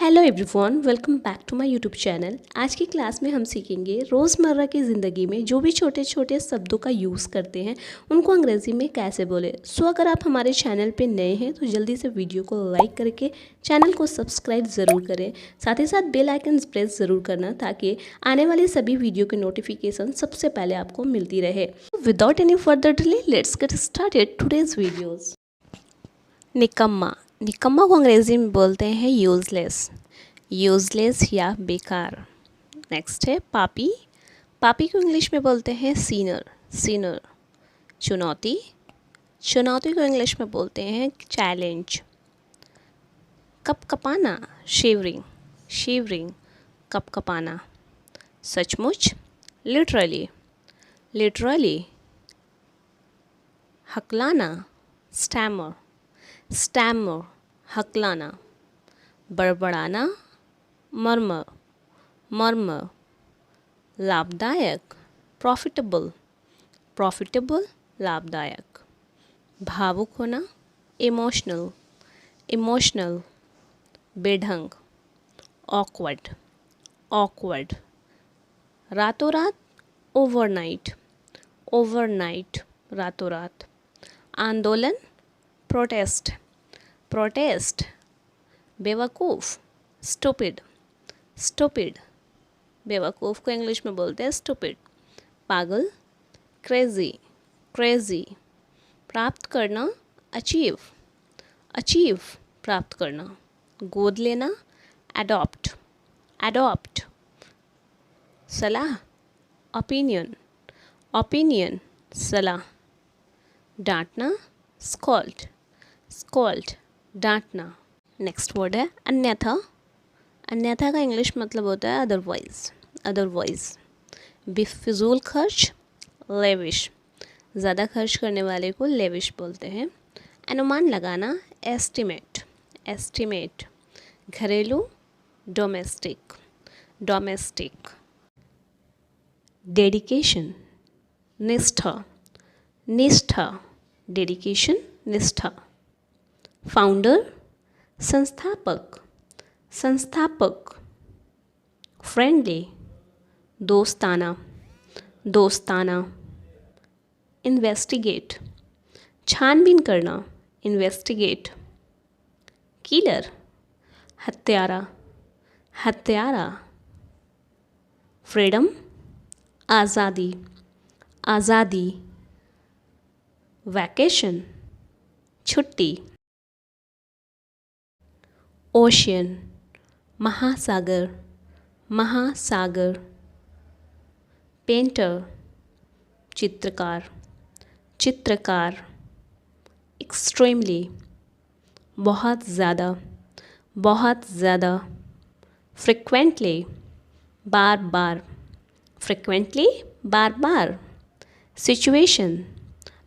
Hello everyone, welcome back to my YouTube channel. आज की class में हम सीखेंगे रोज़मर्रा की ज़िंदगी में जो भी छोटे छोटे शब्दों का यूज़ करते हैं उनको अंग्रेज़ी में कैसे बोले। सो अगर आप हमारे चैनल पे नए हैं तो जल्दी से वीडियो को लाइक करके चैनल को सब्सक्राइब ज़रूर करें। साथ ही साथ बेल आइकन प्रेस ज़रूर करना ताकि आने वाली सभी वीडियो की नोटिफिकेशन सबसे पहले आपको मिलती रहे। Without any further delay let's get started today's videos. निकम्मा। निकम्मा को अंग्रेज़ी में बोलते हैं यूज़लेस, यूज़लेस या बेकार। नेक्स्ट है पापी। पापी को इंग्लिश में बोलते हैं सीनर, सीनर। चुनौती। चुनौती को इंग्लिश में बोलते हैं चैलेंज। कपकपाना, शिवरिंग, शिवरिंग, कपकपाना। सचमुच, लिटरली, लिटरली। हकलाना, स्टैमर, स्टैमर, हकलाना। बड़बड़ाना, मर्मर, मर्मर। लाभदायक, प्रॉफिटेबल, प्रॉफिटेबल, लाभदायक। भावुक होना, इमोशनल, इमोशनल। बेढंग, ऑकवर्ड, ऑकवर्ड। रातों रात, ओवरनाइट, ओवरनाइट, रातों रात। आंदोलन, प्रोटेस्ट, प्रोटेस्ट। बेवकूफ़, स्टूपिड, स्टूपिड। बेवकूफ़ को इंग्लिश में बोलते हैं स्टूपिड। पागल, क्रेज़ी, क्रेज़ी। प्राप्त करना, अचीव, अचीव, प्राप्त करना। गोद लेना, एडॉप्ट, एडॉप्ट। सलाह, ओपिनियन, ओपिनियन, सलाह। डांटना, स्कॉल्ड, स्कॉल्ड, डांटना। नेक्स्ट वर्ड है अन्यथा। अन्यथा का इंग्लिश मतलब होता है अदरवाइज, अदरवाइज। बेफिजूल खर्च, लेविश। ज़्यादा खर्च करने वाले को लेविश बोलते हैं। अनुमान लगाना, एस्टिमेट, एस्टिमेट। घरेलू, डोमेस्टिक, डोमेस्टिक। डेडिकेशन, निष्ठा, निष्ठा। डेडिकेशन, निष्ठा। फाउंडर, संस्थापक, संस्थापक। फ्रेंडली, दोस्ताना, दोस्ताना। इन्वेस्टिगेट, छानबीन करना, इन्वेस्टिगेट। किलर, हत्यारा, हत्यारा। फ्रीडम, आज़ादी, आज़ादी। वैकेशन, छुट्टी। ओशियन, महासागर, महासागर। पेंटर, चित्रकार, चित्रकार। एक्सट्रीमली, बहुत ज़्यादा, बहुत ज़्यादा। फ्रिक्वेंटली, बार बार, फ्रिक्वेंटली, बार बार। सिचुएशन,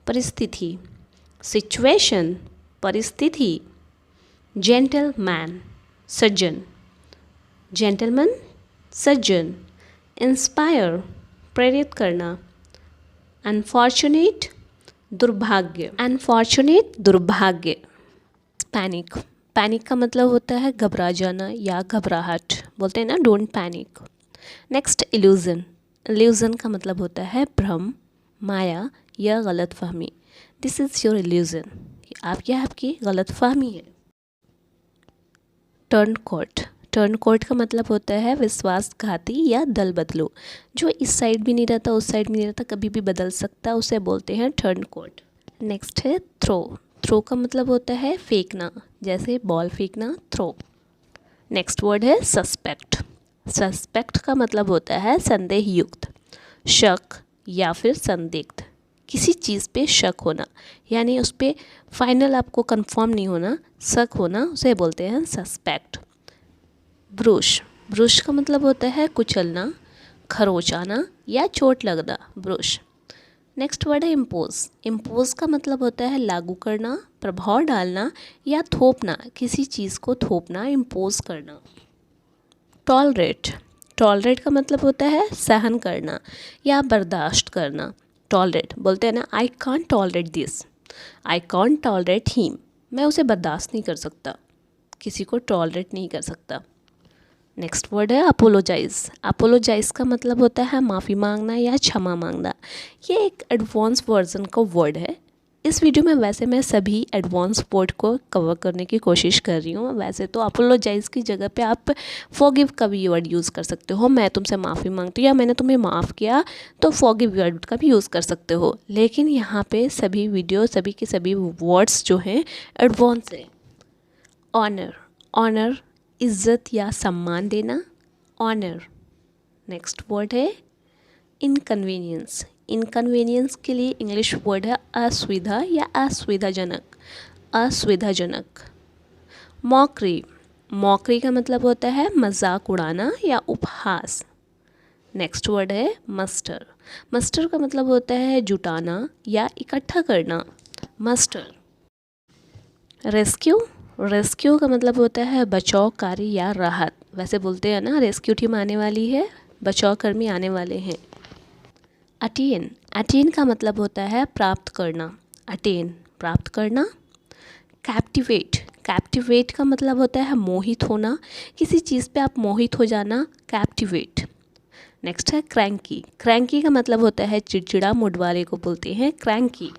परिस्थिति, सिचुएशन, परिस्थिति। जेंटलमैन, सज्जन, जेंटलमैन, सज्जन। इंस्पायर, प्रेरित करना। अनफॉर्चुनेट, दुर्भाग्य, अनफॉर्चुनेट, दुर्भाग्य। पैनिक, पैनिक का मतलब होता है घबरा जाना या घबराहट, बोलते हैं ना don't panic. Next illusion. Illusion का मतलब होता है भ्रम, माया या गलत फहमी। दिस इज़ योर इल्यूजन, आपकी गलत फहमी है। टर्न कोट, टर्न कोट का मतलब होता है विश्वासघाती या दल बदलू। जो इस साइड भी नहीं रहता उस साइड भी नहीं रहता, कभी भी बदल सकता, उसे बोलते हैं टर्न कोट। नेक्स्ट है थ्रो। थ्रो का मतलब होता है फेंकना, जैसे बॉल फेंकना, थ्रो। नेक्स्ट वर्ड है सस्पेक्ट। सस्पेक्ट का मतलब होता है संदेह युक्त, शक या फिर संदिग्ध। किसी चीज़ पे शक होना, यानी उस पर फाइनल आपको कंफर्म नहीं होना, शक होना, उसे बोलते हैं सस्पेक्ट। ब्रूश, ब्रूश का मतलब होता है कुचलना, खरोंचाना या चोट लगना, ब्रूश। नेक्स्ट वर्ड है इम्पोज। इम्पोज का मतलब होता है लागू करना, प्रभाव डालना या थोपना, किसी चीज़ को थोपना, इम्पोज करना। टॉलरेट, टॉलरेट का मतलब होता है सहन करना या बर्दाश्त करना। टॉलरेट बोलते हैं ना, I can't tolerate this, I can't tolerate him, मैं उसे बर्दाश्त नहीं कर सकता, किसी को टॉलरेट नहीं कर सकता। नेक्स्ट वर्ड है अपोलोजाइज। अपोलोजाइज का मतलब होता है माफ़ी मांगना या क्षमा मांगना। ये एक एडवांस वर्जन का वर्ड है। इस वीडियो में वैसे मैं सभी एडवांस वर्ड को कवर करने की कोशिश कर रही हूँ। वैसे तो अपोलोजाइज की जगह पे आप फॉरगिव का भी वर्ड यूज़ कर सकते हो। मैं तुमसे माफ़ी मांगती हूँ या मैंने तुम्हें माफ़ किया, तो फॉरगिव वर्ड का भी यूज़ कर सकते हो। लेकिन यहाँ पे सभी के सभी वर्ड्स जो हैं एडवांस है। ऑनर, ऑनर इज़्ज़त या सम्मान देना, ऑनर। नेक्स्ट वर्ड है इनकन्वीनियंस। इनकन्वीनियंस के लिए इंग्लिश वर्ड है असुविधा या असुविधाजनक, असुविधाजनक। मॉकरी, मॉकरी का मतलब होता है मजाक उड़ाना या उपहास। नेक्स्ट वर्ड है मस्टर। मस्टर का मतलब होता है जुटाना या इकट्ठा करना, मस्टर। रेस्क्यू, रेस्क्यू का मतलब होता है बचाव कार्य या राहत। वैसे बोलते हैं ना रेस्क्यू टीम आने वाली है, बचाव कर्मी आने वाले हैं। अटेन, अटेन का मतलब होता है प्राप्त करना, अटेन प्राप्त करना। कैप्टिवेट, कैप्टिवेट का मतलब होता है मोहित होना, किसी चीज़ पे आप मोहित हो जाना, कैप्टिवेट। नेक्स्ट है क्रैंकी। क्रैंकी का मतलब होता है चिड़चिड़ा, मूड वाले को बोलते हैं क्रैंकी।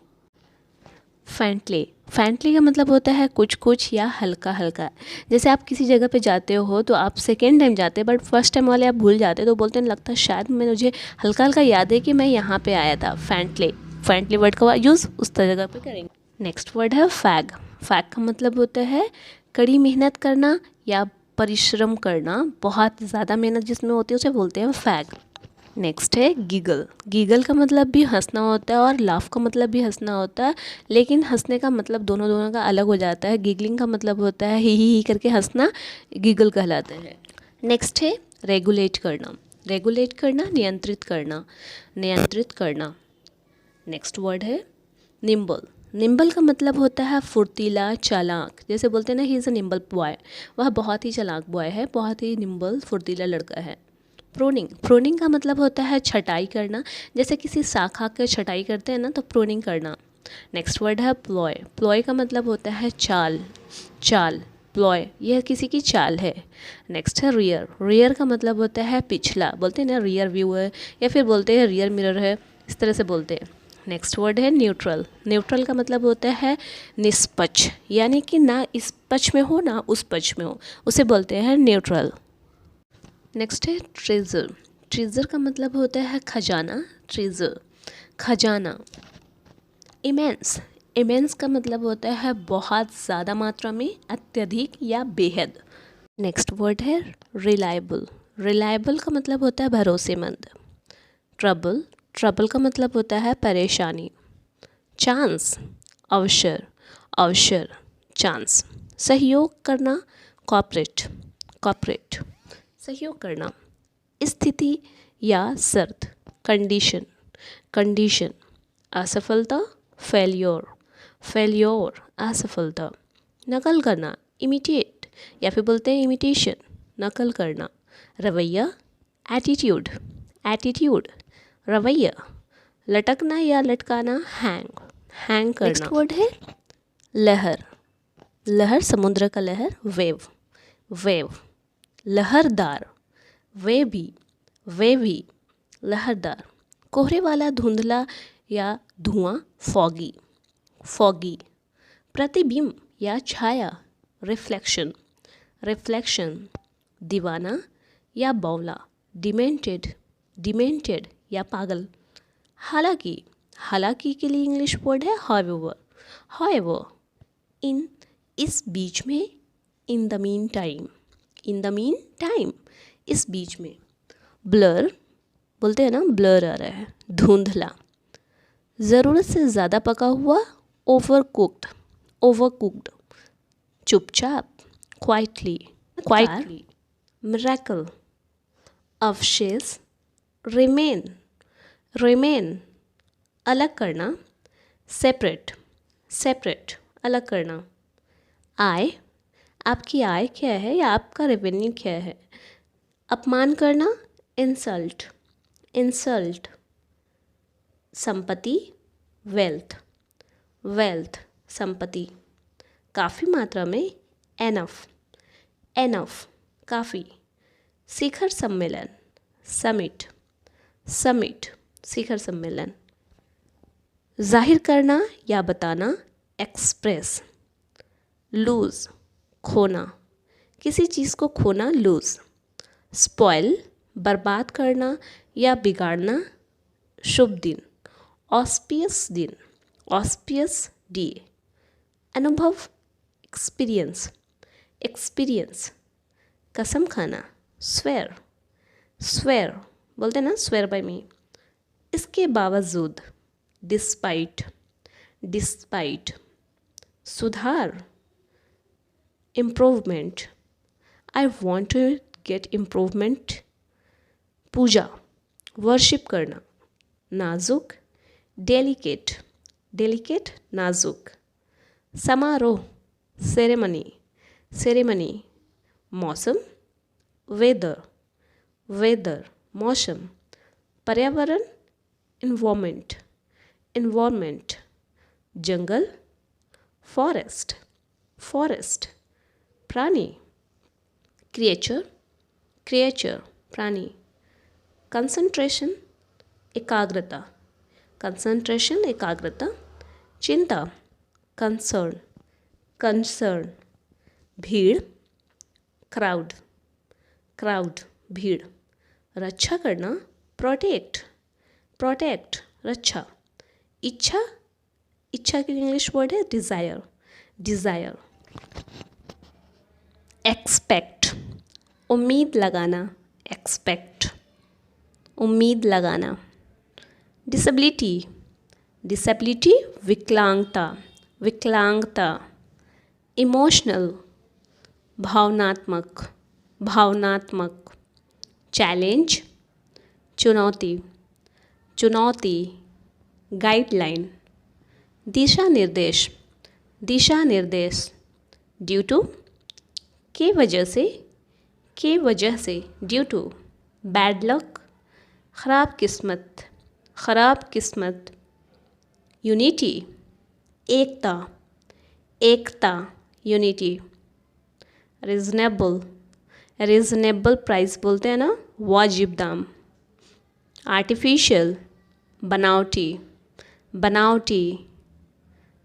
फैंटले, फैंटले का मतलब होता है कुछ कुछ या हल्का हल्का। जैसे आप किसी जगह पे जाते हो तो आप सेकेंड टाइम जाते हैं बट फर्स्ट टाइम वाले आप भूल जाते तो बोलते हैं लगता है शायद मुझे हल्का हल्का याद है कि मैं यहाँ पे आया था। फैंटले, फैंटले वर्ड का यूज़ उस जगह पे करेंगे। नेक्स्ट वर्ड है फैग। फैग का मतलब होता है कड़ी मेहनत करना या परिश्रम करना, बहुत ज़्यादा मेहनत जिसमें होती है उसे बोलते हैं फैग। नेक्स्ट है गीगल। गीगल का मतलब भी हंसना होता है और लाफ का मतलब भी हंसना होता है, लेकिन हंसने का मतलब दोनों का अलग हो जाता है। गिगलिंग का मतलब होता है ही करके हंसना, गीगल कहलाता है। नेक्स्ट है रेगुलेट करना। रेगुलेट करना नियंत्रित करना, नियंत्रित करना। नेक्स्ट वर्ड है निम्बल। निम्बल का मतलब होता है फुर्तीला, चालाक। जैसे बोलते हैं ना he is a nimble boy, वह बहुत ही चालाक बॉय है, बहुत ही निम्बल फुर्तीला लड़का है। प्रोनिंग, प्रोनिंग का मतलब होता है छटाई करना। जैसे किसी शाखा के छटाई करते हैं ना तो प्रोनिंग करना। नेक्स्ट वर्ड है प्लॉय। प्लॉय का मतलब होता है चाल, चाल, प्लॉय यह किसी की चाल है। नेक्स्ट है रियर। रियर का मतलब होता है पिछला, बोलते हैं ना रियर व्यू है या फिर बोलते हैं रियर मिरर है, इस तरह से बोलते हैं। नेक्स्ट वर्ड है न्यूट्रल। न्यूट्रल का मतलब होता है निष्पक्ष, यानी कि ना इस पक्ष में हो ना उस पक्ष में हो, उसे बोलते हैं न्यूट्रल। नेक्स्ट है ट्रेजर। ट्रेजर का मतलब होता है खजाना, ट्रेजर, खजाना। इमेंस, इमेंस का मतलब होता है बहुत ज़्यादा मात्रा में, अत्यधिक या बेहद। नेक्स्ट वर्ड है रिलायबल। रिलायबल का मतलब होता है भरोसेमंद। ट्रबल, ट्रबल का मतलब होता है परेशानी। चांस, अवसर, अवसर, चांस। सहयोग करना, कॉपरेट, कॉपरेट, सहयोग करना। स्थिति या शर्त, कंडीशन, कंडीशन। असफलता, फेल्योर, फेल्योर, असफलता। नकल करना, इमिटेट या फिर बोलते हैं इमिटेशन, नकल करना। रवैया, एटीट्यूड, एटीट्यूड, रवैया। लटकना या लटकाना, हैंग, हैंग करना। नेक्स्ट वर्ड है लहर। लहर समुद्र का लहर, वेव, वेव। लहरदार, वेवी, वेवी, लहरदार। कोहरे वाला, धुंधला या धुआं, फॉगी, फॉगी। प्रतिबिंब या छाया, रिफ्लेक्शन, रिफ्लेक्शन। दीवाना या बौला, डिमेंटेड, डिमेंटेड या पागल। हालांकि, हालांकि के लिए इंग्लिश वर्ड है हाउएवर, हाउएवर। इन, इस बीच में, in the mean time, in the mean time, इस बीच में। ब्लर, बोलते हैं ना ब्लर आ रहा है, धुंधला। ज़रूरत से ज़्यादा पका हुआ, ओवर कुक्ड, ओवर कुक्ड। चुपचाप, क्वाइटली, क्वाइटली। मिरेकल, अवशेष, रिमेन, रिमेन। अलग करना, सेपरेट, सेपरेट, अलग करना। आय, आपकी आय क्या है या आपका रेवेन्यू क्या है। अपमान करना, इंसल्ट, इंसल्ट। संपत्ति, वेल्थ, वेल्थ, संपत्ति। काफ़ी मात्रा में, एनफ, एनफ, काफ़ी। शिखर सम्मेलन, समिट, समिट, शिखर सम्मेलन। जाहिर करना या बताना, एक्सप्रेस। लूज़, खोना, किसी चीज़ को खोना, लूज़। स्पॉइल, बर्बाद करना या बिगाड़ना, शुभ दिन। ऑस्पियस दिन, ऑस्पियस डे। अनुभव, एक्सपीरियंस, एक्सपीरियंस। कसम खाना, स्वेयर, स्वेयर, बोलते ना स्वेयर बाय मी। इसके बावजूद, डिस्पाइट, डिस्पाइट। सुधार, improvement, I want to get improvement. पूजा, वर्शिप करना। नाजुक, डेलिकेट, डेलिकेट, नाजुक। समारोह, सेरेमनी, सेरेमनी। मौसम, वेदर, वेदर, मौसम। पर्यावरण, इन्वायरमेंट, इन्वायरमेंट। जंगल, फॉरेस्ट, फॉरेस्ट। प्राणी, क्रिएचर, क्रिएचर, प्राणी। कंसंट्रेशन, एकाग्रता, कंसंट्रेशन, एकाग्रता। चिंता, कंसर्न, कंसर्न। भीड़, क्राउड, क्राउड, भीड़। रक्षा करना, प्रोटेक्ट, प्रोटेक्ट, रक्षा। इच्छा, इच्छा के इंग्लिश वर्ड है डिज़ायर, डिज़ायर। एक्सपेक्ट, उम्मीद लगाना, एक्सपेक्ट, उम्मीद लगाना। डिसेबिलिटी, डिसेबिलिटी, विकलांगता, विकलांगता। इमोशनल, भावनात्मक, भावनात्मक। चैलेंज, चुनौती, चुनौती। गाइडलाइन, दिशा निर्देश, दिशा निर्देश। ड्यू टू, के वजह से, के वजह से, ड्यू टू। बैड लक, ख़राब किस्मत, ख़राब किस्मत। यूनिटी, एकता, एकता, यूनिटी। रिजनेबल, रिजनेबल प्राइस बोलते हैं ना, वाजिब दाम। आर्टिफिशियल, बनावटी, बनावटी।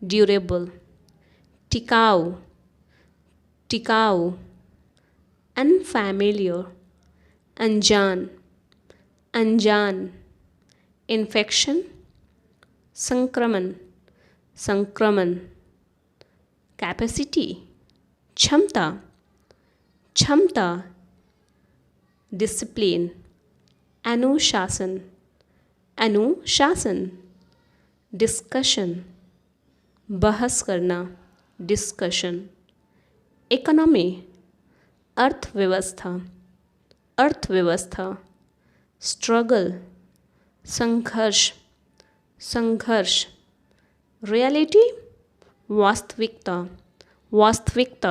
ड्यूरेबल, टिकाऊ, टिकाऊ। अनफैमिलियर, अनजान, अनजान। इन्फेक्शन, संक्रमण, संक्रमण। कैपेसिटी, क्षमता, क्षमता। डिसिप्लिन, अनुशासन, अनुशासन। डिस्कशन, बहस करना, डिस्कशन। इकोनॉमी, अर्थव्यवस्था, अर्थव्यवस्था। स्ट्रगल, संघर्ष, संघर्ष। रियलिटी, वास्तविकता, वास्तविकता।